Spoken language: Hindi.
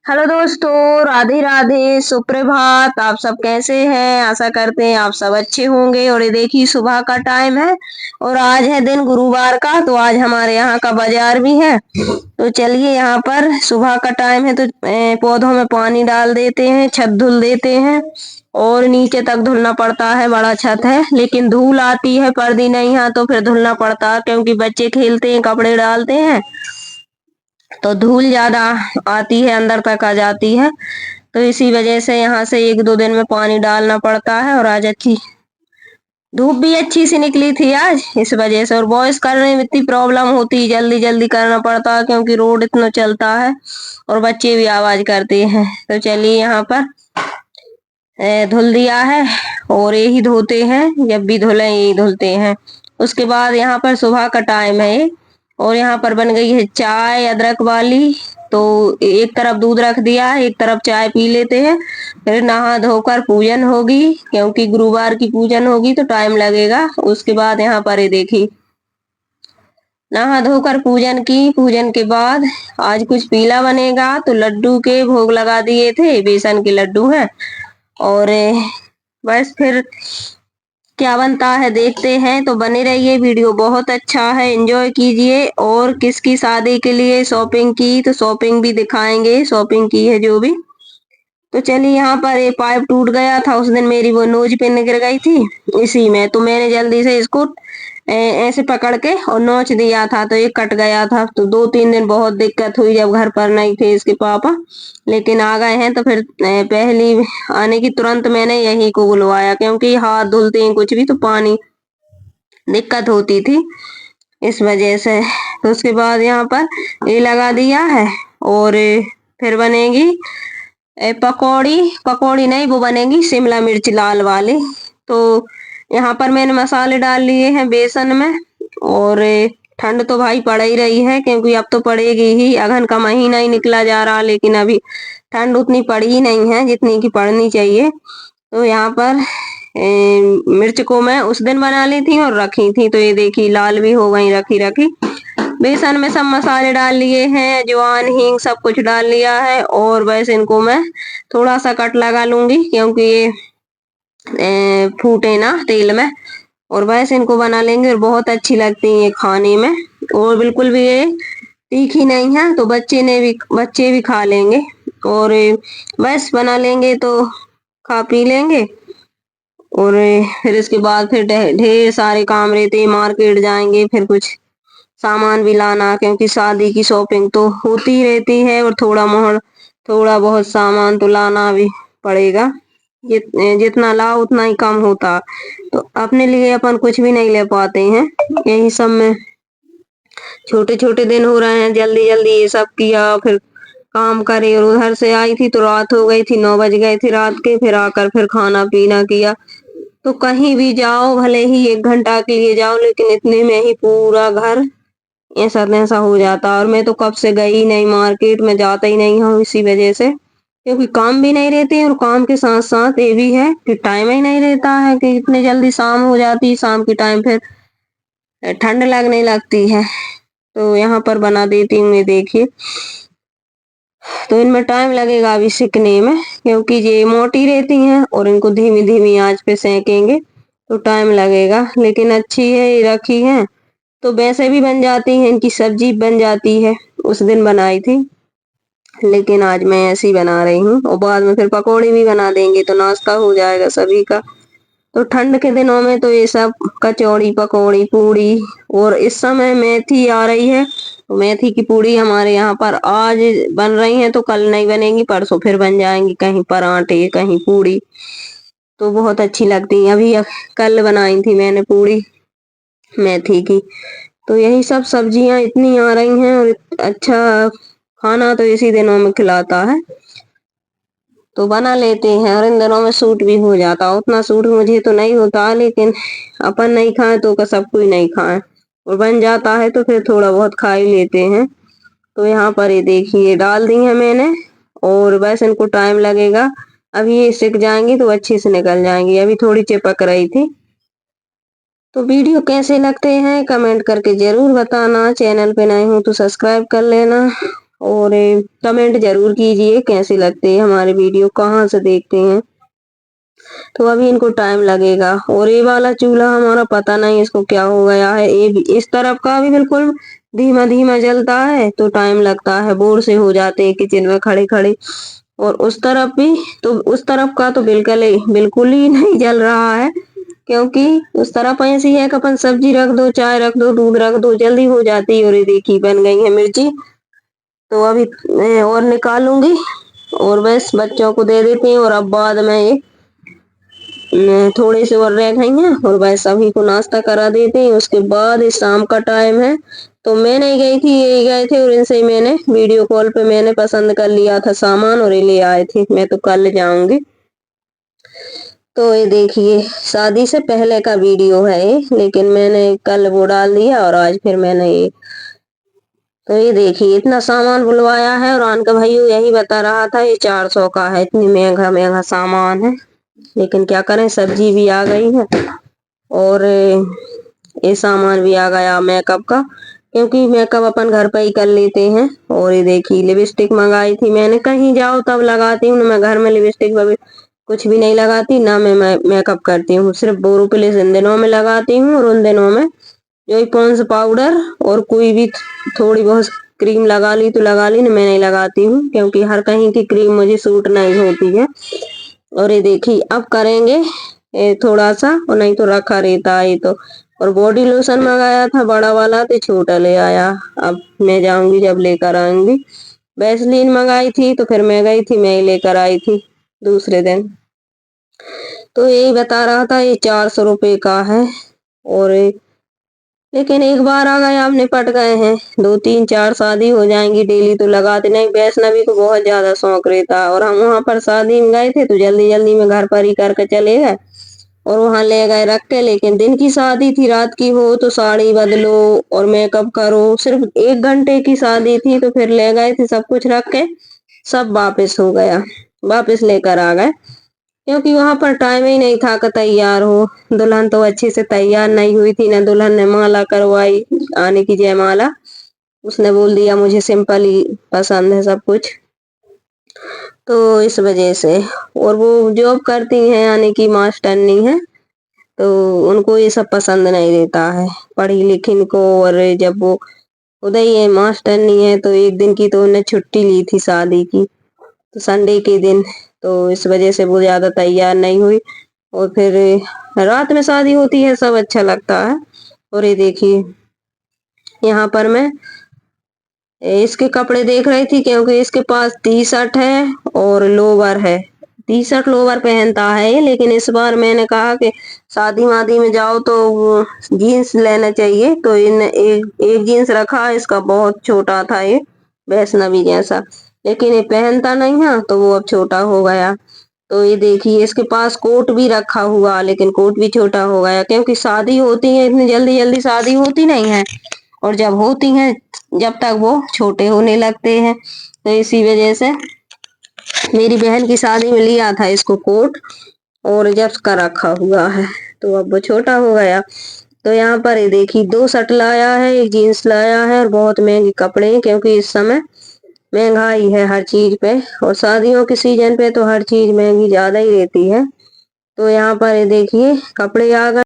हेलो दोस्तों, राधे राधे, सुप्रभात। आप सब कैसे हैं? आशा करते हैं आप सब अच्छे होंगे। और ये देखिए सुबह का टाइम है और आज है दिन गुरुवार का, तो आज हमारे यहाँ का बाजार भी है। तो चलिए, यहाँ पर सुबह का टाइम है तो पौधों में पानी डाल देते हैं, छत धुल देते हैं। और नीचे तक धुलना पड़ता है, बड़ा छत है लेकिन धूल आती है, पर्दी नहीं है तो फिर धुलना पड़ता है क्योंकि बच्चे खेलते हैं, कपड़े डालते हैं तो धूल ज्यादा आती है, अंदर तक आ जाती है। तो इसी वजह से यहाँ से एक दो दिन में पानी डालना पड़ता है। और आज अच्छी धूप भी अच्छी सी निकली थी आज, इस वजह से। और वॉइस करने में इतनी प्रॉब्लम होती, जल्दी जल्दी करना पड़ता है क्योंकि रोड इतना चलता है और बच्चे भी आवाज करते हैं। तो चलिए, यहाँ पर धुल दिया है और यही धोते हैं, जब भी धुले यही धुलते हैं। उसके बाद यहाँ पर सुबह का टाइम है और यहाँ पर बन गई है चाय अदरक वाली। तो एक तरफ दूध रख दिया है, एक तरफ चाय पी लेते हैं, फिर नहा धोकर पूजन होगी क्योंकि गुरुवार की पूजन होगी तो टाइम लगेगा। उसके बाद यहाँ पर ये देखिए नहा धोकर पूजन की। पूजन के बाद आज कुछ पीला बनेगा तो लड्डू के भोग लगा दिए थे, बेसन के लड्डू हैं। और बस फिर क्या बनता है देखते हैं, तो बने रहिए। वीडियो बहुत अच्छा है, एंजॉय कीजिए। और किसकी शादी के लिए शॉपिंग की तो शॉपिंग भी दिखाएंगे, शॉपिंग की है जो भी। तो चलिए, यहाँ पर एक पाइप टूट गया था उस दिन, मेरी वो नोज पिन गिर गई थी इसी में, तो मैंने जल्दी से इसको ऐसे पकड़ के और नोच दिया था तो एक कट गया था। तो 2-3 दिन बहुत दिक्कत हुई जब घर पर नहीं थे इसके पापा, लेकिन आ गए हैं तो फिर पहली आने की तुरंत मैंने यही को बुलवाया क्योंकि हाथ धुलते हैं कुछ भी तो पानी दिक्कत होती थी, इस वजह से। तो उसके बाद यहाँ पर ये लगा दिया है और फिर बनेगी पकौड़ी। पकौड़ी नहीं, वो बनेगी शिमला मिर्च लाल वाली। तो यहाँ पर मैंने मसाले डाल लिए हैं बेसन में। और ठंड तो भाई पड़ ही रही है क्योंकि अब तो पड़ेगी ही, अगहन का महीना ही निकला जा रहा, लेकिन अभी ठंड उतनी पड़ी नहीं है जितनी की पड़नी चाहिए। तो यहाँ पर मिर्च को मैं उस दिन बना ली थी और रखी थी, तो ये देखी लाल भी हो गई रखी रखी। बेसन में सब मसाले डाल लिए हैं, अजवाइन हींग सब कुछ डाल लिया है। और बस इनको मैं थोड़ा सा कट लगा लूंगी क्योंकि ये फूटे ना तेल में। और बस इनको बना लेंगे और बहुत अच्छी लगती है ये खाने में। और बिल्कुल भी ये तीखी नहीं है तो बच्चे भी खा लेंगे। और बस बना लेंगे तो खा पी लेंगे। और फिर इसके बाद फिर ढेर सारे काम रहते हैं, मार्केट जाएंगे, फिर कुछ सामान भी लाना क्योंकि शादी की शॉपिंग तो होती ही रहती है। और थोड़ा बहुत सामान तो लाना भी पड़ेगा, जितना लाओ उतना ही कम होता। तो अपने लिए अपन कुछ भी नहीं ले पाते हैं, यही सब में छोटे छोटे दिन हो रहे हैं, जल्दी जल्दी ये सब किया, फिर काम करे। और उधर से आई थी तो रात हो गई थी, 9 बज गए थे रात के। फिर आकर फिर खाना पीना किया। तो कहीं भी जाओ, भले ही 1 घंटा के लिए जाओ, लेकिन इतने में ही पूरा घर ऐसा तैसा हो जाता। और मैं तो कब से गई नहीं मार्केट में, जाता ही नहीं हूँ इसी वजह से, क्योंकि काम भी नहीं रहते। और काम के साथ साथ ये भी है कि टाइम ही नहीं रहता है कि इतने जल्दी शाम हो जाती है। शाम के टाइम फिर ठंड लगने लगती है। तो यहाँ पर बना देती हूँ, ये देखिए। तो इनमें टाइम लगेगा अभी सिकने में क्योंकि ये मोटी रहती हैं और इनको धीमी धीमी आंच पे सेकेंगे तो टाइम लगेगा। लेकिन अच्छी है, ये रखी है तो वैसे भी बन जाती है, इनकी सब्जी बन जाती है। उस दिन बनाई थी लेकिन आज मैं ऐसी बना रही हूँ। और बाद में फिर पकौड़ी भी बना देंगे तो नाश्ता हो जाएगा सभी का। तो ठंड के दिनों में तो ये सब कचौड़ी पकौड़ी पूड़ी। और इस समय मेथी आ रही है तो मेथी की पूड़ी हमारे यहाँ पर आज बन रही है, तो कल नहीं बनेगी, परसों फिर बन जाएंगी, कहीं पराठे कहीं पूड़ी। तो बहुत अच्छी लगती है। अभी कल बनाई थी मैंने पूड़ी मेथी की। तो यही सब सब्जियां इतनी आ रही हैं और अच्छा खाना तो इसी दिनों में खिलाता है तो बना लेते हैं। और इन दिनों में सूट भी हो जाता, उतना सूट मुझे तो नहीं होता, लेकिन अपन नहीं खाए तो का सब कोई नहीं खाए, और बन जाता है तो फिर थोड़ा बहुत खा ही लेते हैं। तो यहाँ पर ये देखिए डाल दी है मैंने और बस इनको टाइम लगेगा। अभी ये सिक जाएंगी तो अच्छे से निकल जाएंगी, अभी थोड़ी चिपक रही थी। तो वीडियो कैसे लगते हैं कमेंट करके जरूर बताना। चैनल पे नए हो तो सब्सक्राइब कर लेना। और कमेंट जरूर कीजिए कैसे लगते हैं हमारे वीडियो, कहाँ से देखते हैं। तो अभी इनको टाइम लगेगा। और ये वाला चूल्हा हमारा पता नहीं इसको क्या हो गया है, ये भी इस तरफ का भी बिल्कुल धीमा धीमा जलता है तो टाइम लगता है, बोर से हो जाते हैं किचन में खड़े खड़े। और उस तरफ भी, तो उस तरफ का तो बिल्कुल ही नहीं जल रहा है, क्योंकि उस तरफ ऐसी है कि अपन सब्जी रख दो, चाय रख दो, दूध रख दो, जल्दी हो जाती है। और ये देखी बन गई है मिर्ची, तो अभी मैं और निकालूंगी और बस बच्चों को दे देती हूँ। और अब बाद में ये थोड़े से और रह गई हैं और बस सभी को नाश्ता करा देते हैं। उसके बाद इस शाम का टाइम है, तो मैं नहीं गई थी, ये गए थे और इनसे मैंने वीडियो कॉल पे मैंने पसंद कर लिया था सामान और ये ले आए थे। मैं तो कल जाऊंगी। तो ये देखिए शादी से पहले का वीडियो है ये, लेकिन मैंने कल वो डाल दिया और आज फिर मैंने ये, तो ये देखिए इतना सामान बुलवाया है। और आन का भाई यही बता रहा था ये 400 का है, इतनी महंगा महंगा सामान है। लेकिन क्या करें, सब्जी भी आ गई है और ये सामान भी आ गया मेकअप का, क्योंकि मेकअप अपन घर पे ही कर लेते हैं। और ये देखिए लिपस्टिक मंगाई थी मैंने, कहीं जाओ तब लगाती हूँ, मैं घर में लिपस्टिक कुछ भी नहीं लगाती, ना मैं मेकअप करती हूँ, सिर्फ बोरोप्लिस इन दिनों में लगाती हूँ। और उन दिनों में जो पॉन्स पाउडर और कोई भी थोड़ी बहुत क्रीम लगा ली तो लगा ली, मैं नहीं लगाती हूँ क्योंकि हर कहीं की क्रीम मुझे सूट नहीं होती है। और ये देखिए अब करेंगे ये थोड़ा सा, और नहीं तो रखा रहता है ये तो। और बॉडी लोशन मंगाया था बड़ा वाला, तो छोटा ले आया। अब मैं जाऊंगी जब लेकर आऊंगी। वैसलीन मंगाई थी तो फिर मैं गई थी, मैं ही लेकर आई थी दूसरे दिन। तो यही बता रहा था ये 400 रुपये का है। और लेकिन एक बार आ गए आप निपट गए हैं, 2 3 4 शादी हो जाएंगी डेली तो लगाते नहीं। वैष्णवी को बहुत ज्यादा शौक रहता है और हम वहां पर शादी में गए थे तो जल्दी जल्दी में घर पर ही करके चले गए और वहां ले गए रख के। लेकिन दिन की शादी थी, रात की हो तो साड़ी बदलो और मेकअप करो, सिर्फ 1 घंटे की शादी थी तो फिर ले गए थे सब कुछ रख के, सब वापस हो गया, वापस लेकर आ गए, क्योंकि वहां पर टाइम ही नहीं था कि तैयार हो। दुल्हन तो अच्छे से तैयार नहीं हुई थी, ना दुल्हन ने माला करवाई, आने की जयमाला, उसने बोल दिया मुझे सिंपल ही पसंद है सब कुछ, तो इस वजह से। और वो जॉब करती हैं यानी कि मास्टरनी है, तो उनको ये सब पसंद नहीं रहता है पढ़ी लिखी को। और जब वो उदय है मास्टरनी है तो एक दिन की तो उन्हें छुट्टी ली थी शादी की, तो संडे के दिन, तो इस वजह से वो ज्यादा तैयार नहीं हुई। और फिर रात में शादी होती है, सब अच्छा लगता है। और ये देखिए यहाँ पर मैं इसके कपड़े देख रही थी, क्योंकि इसके पास टी शर्ट है और लोवर है, टी शर्ट लोवर पहनता है। लेकिन इस बार मैंने कहा कि शादी वादी में जाओ तो जीन्स लेना चाहिए, तो इन एक जीन्स रखा, इसका बहुत छोटा था ये वैष्णवी जैसा, लेकिन ये पहनता नहीं है तो वो अब छोटा हो गया। तो ये देखिए इसके पास कोट भी रखा हुआ, लेकिन कोट भी छोटा हो गया, क्योंकि शादी होती है इतनी जल्दी जल्दी शादी होती नहीं है, और जब होती हैं जब तक वो छोटे होने लगते हैं। तो इसी वजह से मेरी बहन की शादी में लिया था इसको कोट, और जब का रखा हुआ है तो अब वो छोटा हो गया। तो यहाँ पर ये देखिए 2 शर्ट लाया है, एक जीन्स लाया है, और बहुत महंगे कपड़े हैं, क्योंकि इस समय महंगाई है हर चीज पे, और शादियों के सीजन पे तो हर चीज महंगी ज्यादा ही रहती है। तो यहाँ पर ये देखिए कपड़े आ गए।